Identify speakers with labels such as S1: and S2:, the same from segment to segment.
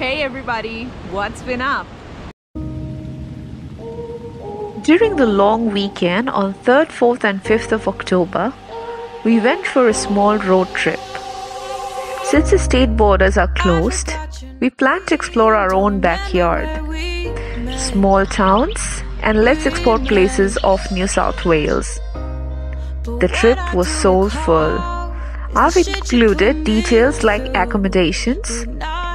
S1: Hey everybody, what's been up?
S2: During the long weekend on 3rd, 4th and 5th of October, we went for a small road trip. Since the state borders are closed, we plan to explore our own backyard, small towns, and let's explore places of New South Wales. The trip was soulful. I've included details like accommodations,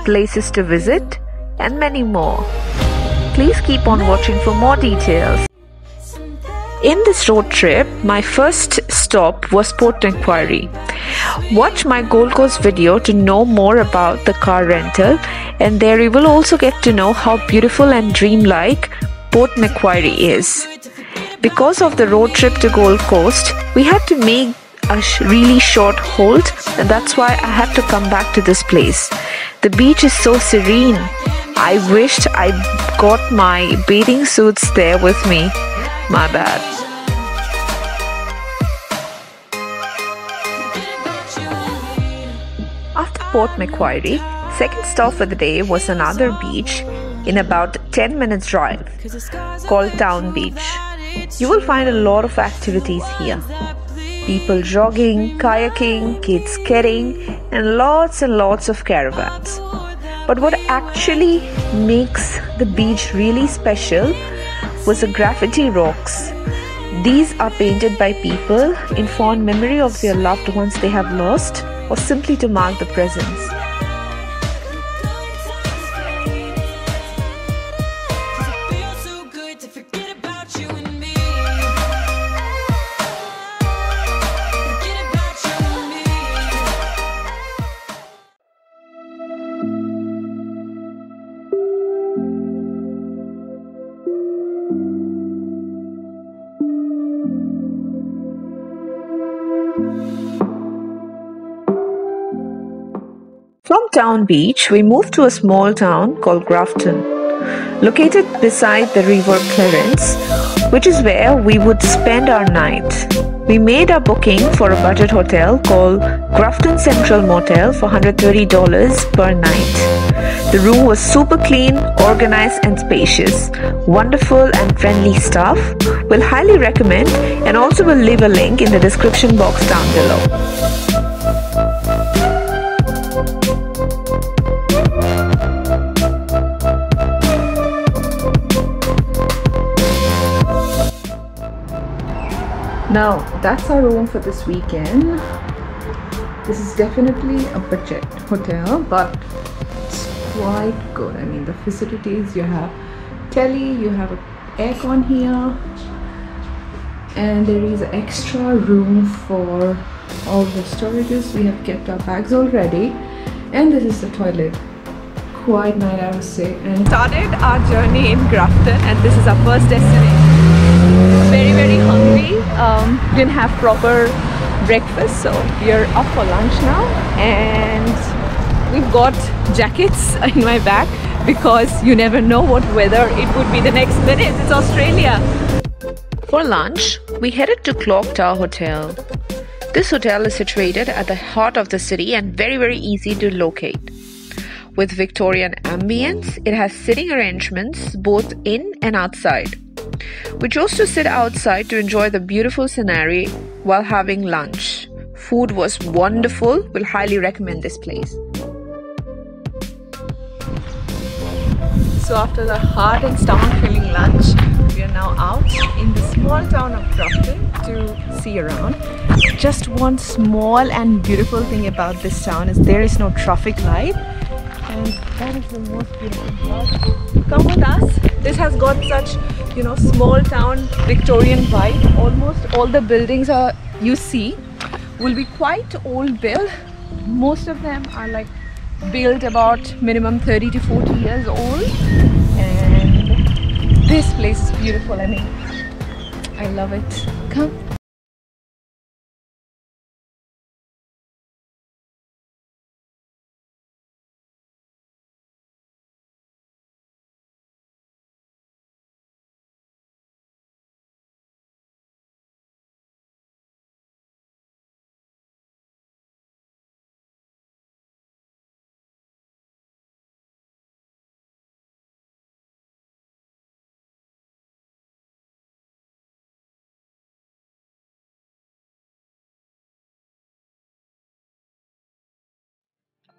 S2: places to visit, and many more. Please keep on watching for more details. In this road trip, my first stop was Port Macquarie. Watch my Gold Coast video to know more about the car rental, and there you will also get to know how beautiful and dreamlike Port Macquarie is. Because of the road trip to Gold Coast, we had to make a really short halt, and that's why I had to come back to this place. The beach is so serene. I wished I got my bathing suits there with me. My bad. After Port Macquarie, second stop for the day was another beach in about 10 minutes drive called Town Beach. You will find a lot of activities here. People jogging, kayaking, kids skating, and lots of caravans. But what actually makes the beach really special was the graffiti rocks. These are painted by people in fond memory of their loved ones they have lost, or simply to mark the presence. From Town Beach, we moved to a small town called Grafton, located beside the River Clarence, which is where we would spend our night. We made our booking for a budget hotel called Grafton Central Motel for $130 per night. The room was super clean, organized and spacious. Wonderful and friendly staff. We'll highly recommend, and also will leave a link in the description box down below. Now that's our room for this weekend. This is definitely a budget hotel, but it's quite good. I mean, the facilities, you have telly, you have an aircon here, and there is extra room for all the storages. We have kept our bags already, and this is the toilet. Quite nice, I would say. And started our journey in Grafton, and this is our first destination. Very hungry. Didn't have proper breakfast, so we're up for lunch now, and we've got jackets in my bag because you never know what weather it would be the next minute. It's Australia. For lunch, we headed to Clock Tower Hotel. This hotel is situated at the heart of the city and very easy to locate. With Victorian ambience, it has sitting arrangements both in and outside. We chose to sit outside to enjoy the beautiful scenery while having lunch. Food was wonderful. We'll highly recommend this place. So after the heart and stomach filling lunch, we are now out in the small town of Grafton to see around. Just one small and beautiful thing about this town is there is no traffic light, and that is the most beautiful part. Come with us. This has got such, small town Victorian vibe. Almost all the buildings you see will be quite old built. Most of them are like built about minimum 30 to 40 years old, and this place is beautiful. I mean, I love it. Come.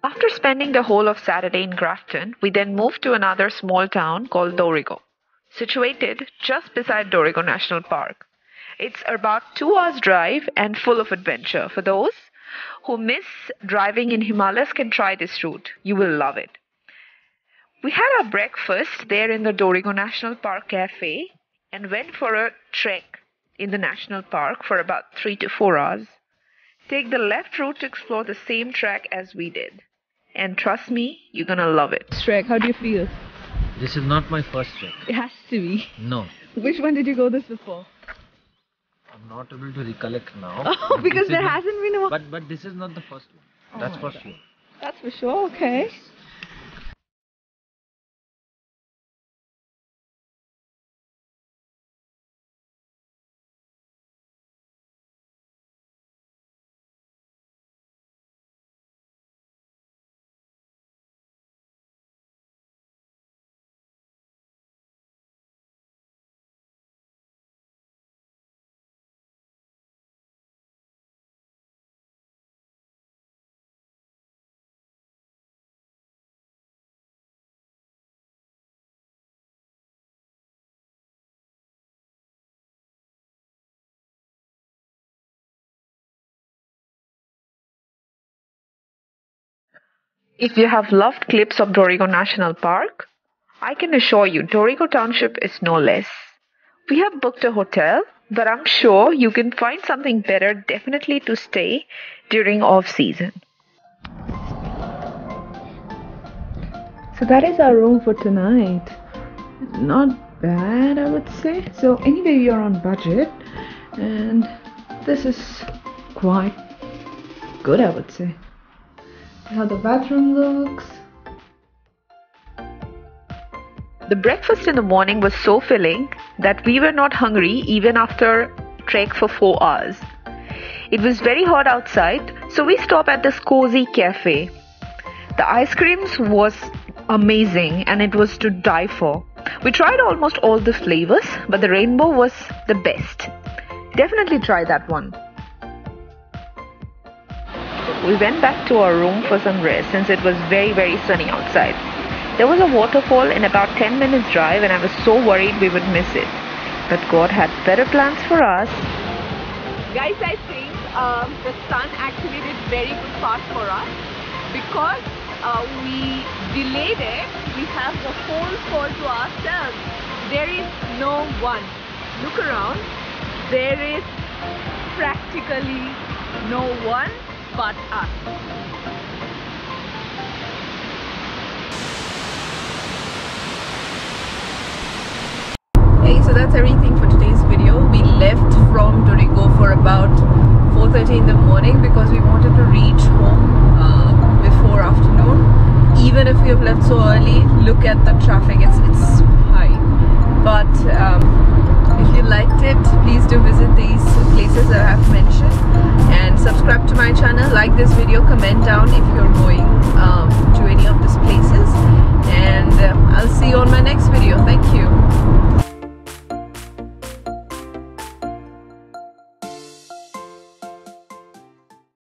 S2: After spending the whole of Saturday in Grafton, we then moved to another small town called Dorigo, situated just beside Dorigo National Park. It's about 2 hours drive and full of adventure. For those who miss driving in Himalayas can try this route. You will love it. We had our breakfast there in the Dorigo National Park Cafe and went for a trek in the national park for about 3 to 4 hours. Take the left route to explore the same track as we did. And trust me, you're gonna love it.
S1: Trek, how do you feel?
S3: This is not my first trek.
S1: It has to be.
S3: No.
S1: Which one did you go this before?
S3: I'm not able to recollect now.
S1: Oh, because there hasn't been a one.
S3: But this is not the first one. That's for sure.
S1: That's for sure, okay.
S2: If you have loved clips of Dorigo National Park, I can assure you Dorigo Township is no less. We have booked a hotel, but I'm sure you can find something better definitely to stay during off-season.
S1: So that is our room for tonight.
S2: Not bad, I would say. So anyway, we are on budget and this is quite good, I would say. How the bathroom looks. The breakfast in the morning was so filling that we were not hungry even after trek for 4 hours. It was very hot outside, so we stopped at this cozy cafe. The ice creams was amazing and it was to die for. We tried almost all the flavors, but the rainbow was the best. Definitely try that one. We went back to our room for some rest since it was very sunny outside. There was a waterfall in about 10 minutes drive and I was so worried we would miss it. But God had better plans for us.
S1: Guys, I think the sun actually did very good part for us because we delayed it. We have the whole fall to ourselves. There is no one. Look around. There is practically no one but us.
S2: Hey, so that's everything for today's video. We left from Dorigo for about 4:30 in the morning because we wanted to reach home before afternoon. Even if we have left so early, look at the traffic, it's high. But if you liked it, please do visit these places that I have mentioned and subscribe to my channel, like this video, comment down if you're going to any of these places, and I'll see you on my next video. Thank you.